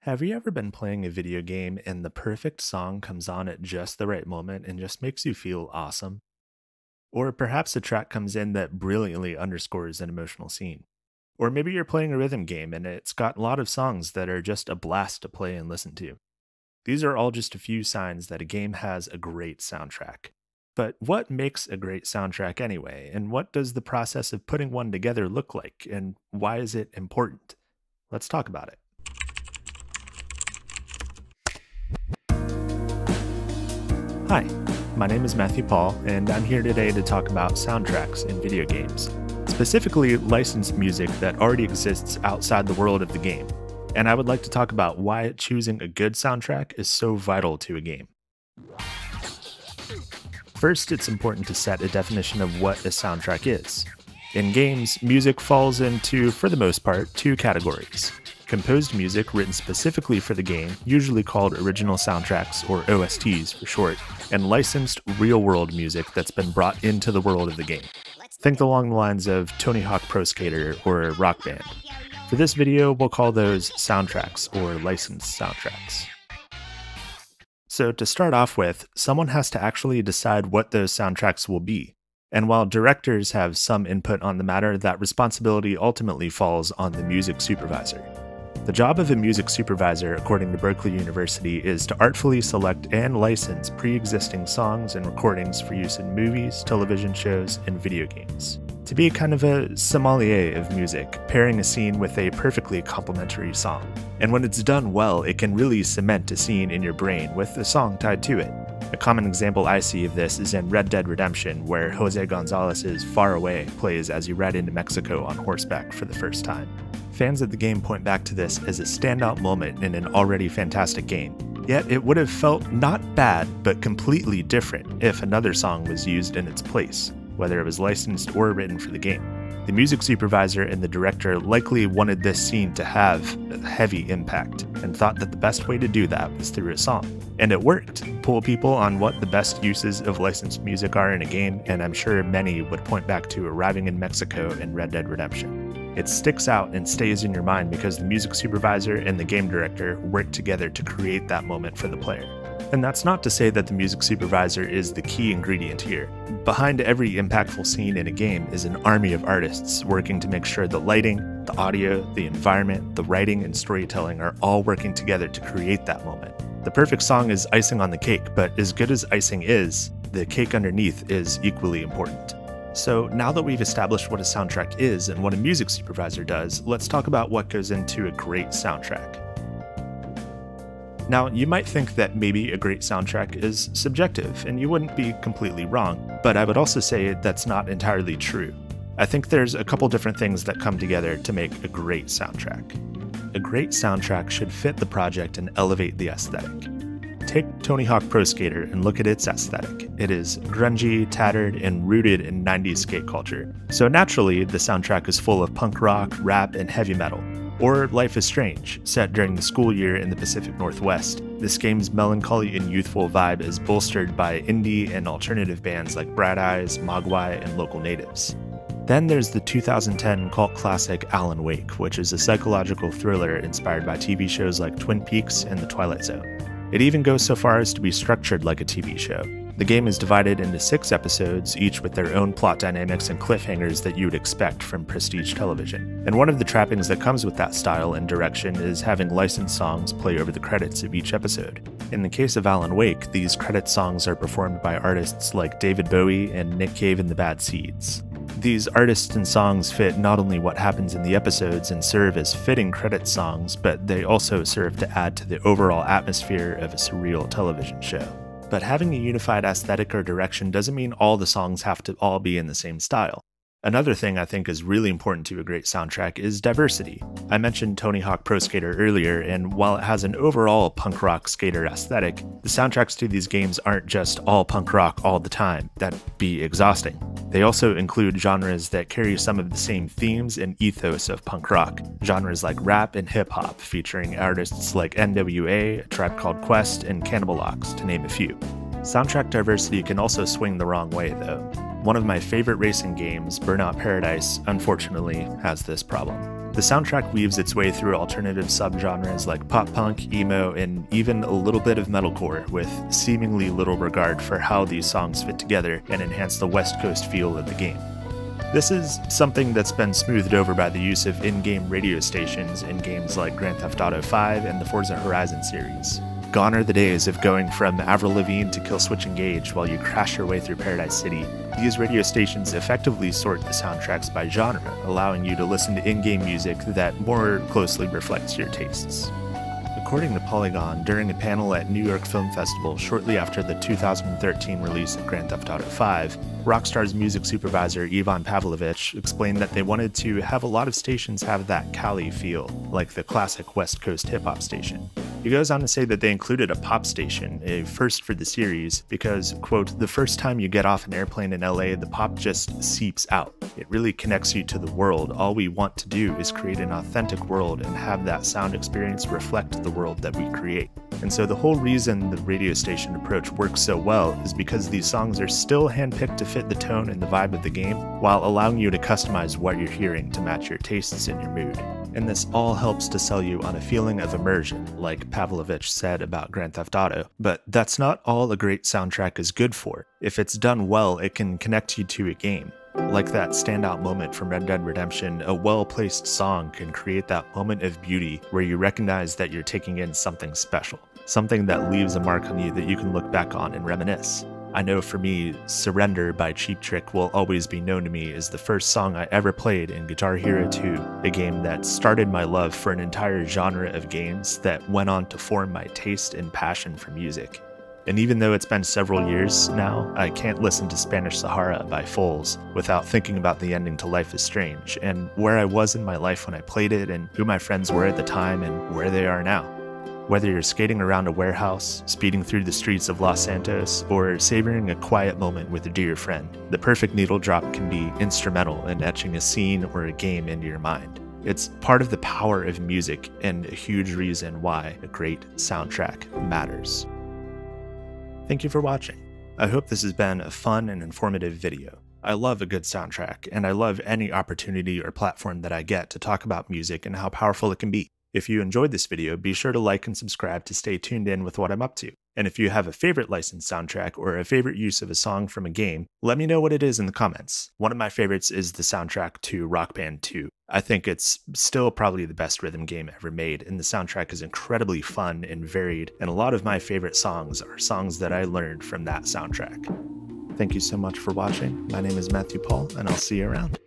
Have you ever been playing a video game and the perfect song comes on at just the right moment and just makes you feel awesome? Or perhaps a track comes in that brilliantly underscores an emotional scene. Or maybe you're playing a rhythm game and it's got a lot of songs that are just a blast to play and listen to. These are all just a few signs that a game has a great soundtrack. But what makes a great soundtrack anyway? And what does the process of putting one together look like? And why is it important? Let's talk about it. Hi, my name is Matthew Paul, and I'm here today to talk about soundtracks in video games, specifically licensed music that already exists outside the world of the game. And I would like to talk about why choosing a good soundtrack is so vital to a game. First, it's important to set a definition of what a soundtrack is. In games, music falls into, for the most part, two categories. Composed music written specifically for the game, usually called original soundtracks or OSTs for short, and licensed real-world music that's been brought into the world of the game. Think along the lines of Tony Hawk Pro Skater or Rock Band. For this video, we'll call those soundtracks or licensed soundtracks. So to start off with, someone has to actually decide what those soundtracks will be. And while directors have some input on the matter, that responsibility ultimately falls on the music supervisor. The job of a music supervisor, according to Berklee University, is to artfully select and license pre-existing songs and recordings for use in movies, television shows, and video games. To be kind of a sommelier of music, pairing a scene with a perfectly complementary song. And when it's done well, it can really cement a scene in your brain with a song tied to it. A common example I see of this is in Red Dead Redemption, where Jose Gonzalez's Far Away plays as you ride into Mexico on horseback for the first time. Fans of the game point back to this as a standout moment in an already fantastic game, yet it would have felt not bad but completely different if another song was used in its place, whether it was licensed or written for the game. The music supervisor and the director likely wanted this scene to have a heavy impact and thought that the best way to do that was through a song. And it worked. Pull people on what the best uses of licensed music are in a game, and I'm sure many would point back to arriving in Mexico in Red Dead Redemption. It sticks out and stays in your mind because the music supervisor and the game director worked together to create that moment for the player. And that's not to say that the music supervisor is the key ingredient here. Behind every impactful scene in a game is an army of artists working to make sure the lighting, the audio, the environment, the writing, and storytelling are all working together to create that moment. The perfect song is icing on the cake, but as good as icing is, the cake underneath is equally important. So now that we've established what a soundtrack is and what a music supervisor does, let's talk about what goes into a great soundtrack. Now, you might think that maybe a great soundtrack is subjective, and you wouldn't be completely wrong, but I would also say that's not entirely true. I think there's a couple different things that come together to make a great soundtrack. A great soundtrack should fit the project and elevate the aesthetic. Take Tony Hawk Pro Skater and look at its aesthetic. It is grungy, tattered, and rooted in 90s skate culture. So naturally, the soundtrack is full of punk rock, rap, and heavy metal. Or Life is Strange, set during the school year in the Pacific Northwest. This game's melancholy and youthful vibe is bolstered by indie and alternative bands like Bright Eyes, Mogwai, and Local Natives. Then there's the 2010 cult classic Alan Wake, which is a psychological thriller inspired by TV shows like Twin Peaks and The Twilight Zone. It even goes so far as to be structured like a TV show. The game is divided into 6 episodes, each with their own plot dynamics and cliffhangers that you would expect from prestige television. And one of the trappings that comes with that style and direction is having licensed songs play over the credits of each episode. In the case of Alan Wake, these credit songs are performed by artists like David Bowie and Nick Cave and the Bad Seeds. These artists and songs fit not only what happens in the episodes and serve as fitting credit songs, but they also serve to add to the overall atmosphere of a surreal television show. But having a unified aesthetic or direction doesn't mean all the songs have to all be in the same style. Another thing I think is really important to a great soundtrack is diversity. I mentioned Tony Hawk Pro Skater earlier, and while it has an overall punk rock skater aesthetic, the soundtracks to these games aren't just all punk rock all the time. That'd be exhausting. They also include genres that carry some of the same themes and ethos of punk rock, genres like rap and hip-hop, featuring artists like NWA, A Tribe Called Quest, and Cannibal Ox, to name a few. Soundtrack diversity can also swing the wrong way, though. One of my favorite racing games, Burnout Paradise, unfortunately has this problem. The soundtrack weaves its way through alternative subgenres like pop punk, emo, and even a little bit of metalcore, with seemingly little regard for how these songs fit together and enhance the West Coast feel of the game. This is something that's been smoothed over by the use of in-game radio stations in games like Grand Theft Auto 5 and the Forza Horizon series. Gone are the days of going from Avril Lavigne to Killswitch Engage while you crash your way through Paradise City. These radio stations effectively sort the soundtracks by genre, allowing you to listen to in-game music that more closely reflects your tastes. According to Polygon, during a panel at New York Film Festival shortly after the 2013 release of Grand Theft Auto 5, Rockstar's music supervisor Ivan Pavlovich explained that they wanted to have a lot of stations have that Cali feel, like the classic West Coast hip-hop station. He goes on to say that they included a pop station, a first for the series, because, quote, the first time you get off an airplane in LA, the pop just seeps out. It really connects you to the world. All we want to do is create an authentic world and have that sound experience reflect the world that we create. And so the whole reason the radio station approach works so well is because these songs are still handpicked to fit the tone and the vibe of the game, while allowing you to customize what you're hearing to match your tastes and your mood. And this all helps to sell you on a feeling of immersion, like Pavlovich said about Grand Theft Auto. But that's not all a great soundtrack is good for. If it's done well, it can connect you to a game. Like that standout moment from Red Dead Redemption, a well-placed song can create that moment of beauty where you recognize that you're taking in something special, something that leaves a mark on you that you can look back on and reminisce. I know for me, Surrender by Cheap Trick will always be known to me as the first song I ever played in Guitar Hero 2, a game that started my love for an entire genre of games that went on to form my taste and passion for music. And even though it's been several years now, I can't listen to Spanish Sahara by Foles without thinking about the ending to Life is Strange, and where I was in my life when I played it, and who my friends were at the time, and where they are now. Whether you're skating around a warehouse, speeding through the streets of Los Santos, or savoring a quiet moment with a dear friend, the perfect needle drop can be instrumental in etching a scene or a game into your mind. It's part of the power of music and a huge reason why a great soundtrack matters. Thank you for watching. I hope this has been a fun and informative video. I love a good soundtrack, and I love any opportunity or platform that I get to talk about music and how powerful it can be. If you enjoyed this video, be sure to like and subscribe to stay tuned in with what I'm up to. And if you have a favorite licensed soundtrack or a favorite use of a song from a game, let me know what it is in the comments. One of my favorites is the soundtrack to Rock Band 2. I think it's still probably the best rhythm game ever made, and the soundtrack is incredibly fun and varied, and a lot of my favorite songs are songs that I learned from that soundtrack. Thank you so much for watching. My name is Matthew Paul, and I'll see you around.